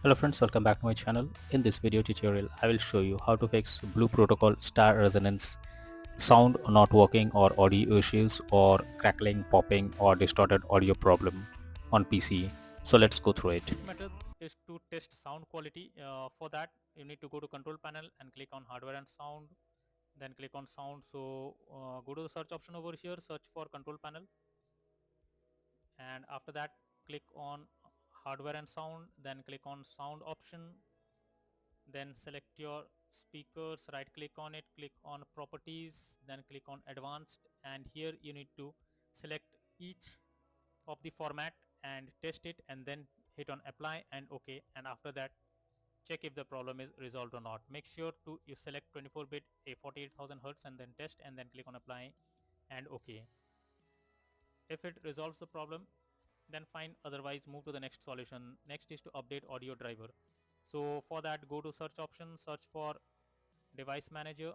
Hello friends, welcome back to my channel. In this video tutorial, I will show you how to fix Blue Protocol star resonance, sound not working or audio issues or crackling, popping or distorted audio problem on PC. So let's go through it. Method is to test sound quality. For that, you need to go to control panel and click on hardware and sound, then click on sound. So go to the search option over here, search for control panel, and after that click on hardware and sound, then click on sound option, then select your speakers, right click on it, click on properties, then click on advanced, and here you need to select each of the format and test it, and then hit on apply and OK, and after that check if the problem is resolved or not. Make sure to you select 24-bit a 48,000 hertz and then test, and then click on apply and OK. If it resolves the problem, then fine, otherwise move to the next solution. Next is to update audio driver. So for that, go to search option, search for device manager.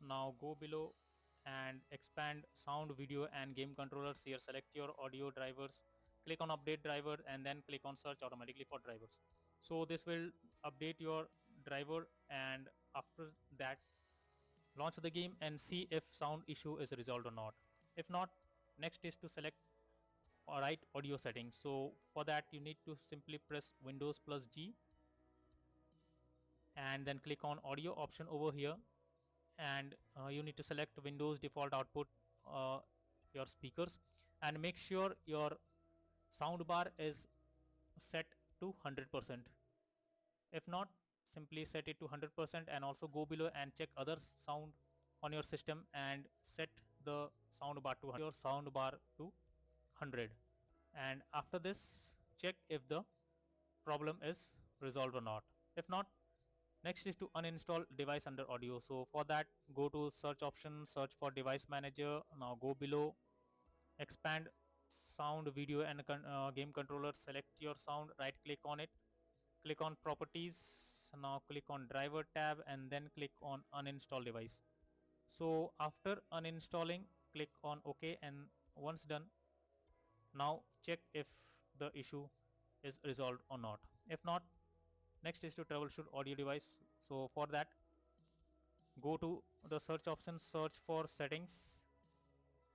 Now go below and expand sound, video and game controllers. Here select your audio drivers, click on update driver, and then click on search automatically for drivers. So this will update your driver, and after that launch the game and see if sound issue is resolved or not. If not, next is to select right audio settings. So for that you need to simply press Windows plus G and then click on audio option over here, and you need to select Windows default output, your speakers, and make sure your sound bar is set to 100%. If not, simply set it to 100%, and also go below and check other sound on your system and set the sound bar to your sound bar to 100, and after this check if the problem is resolved or not. If not, next is to uninstall device under audio. So for that, go to search option, search for device manager. Now go below, expand sound, video and game controller. Select your sound, right click on it, click on properties. Now click on driver tab and then click on uninstall device. So after uninstalling, click on OK, and once done, now check if the issue is resolved or not. If not, next is to troubleshoot audio device. So for that, go to the search option, search for settings,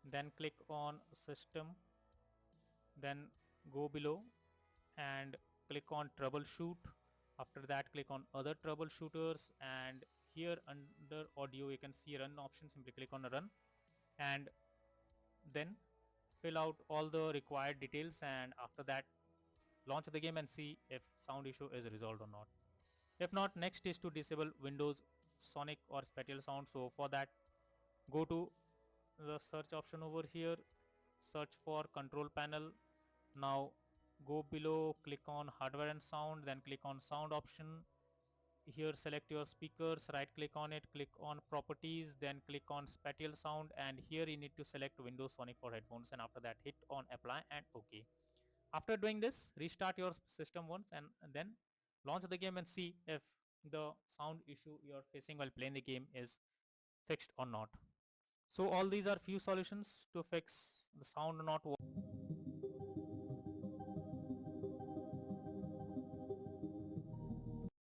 then click on system, then go below and click on troubleshoot. After that, click on other troubleshooters, and here under audio you can see run option. Simply click on run and then fill out all the required details, and after that launch the game and see if sound issue is resolved or not. If not, next is to disable Windows Sonic or Spatial Sound. So for that, go to the search option over here, search for control panel. Now go below, click on hardware and sound, then click on sound option. Here select your speakers, right click on it, click on properties, then click on spatial sound, and here you need to select Windows Sonic for headphones, and after that hit on apply and OK. After doing this, restart your system once and then launch the game and see if the sound issue you're facing while playing the game is fixed or not. So all these are few solutions to fix the sound not working.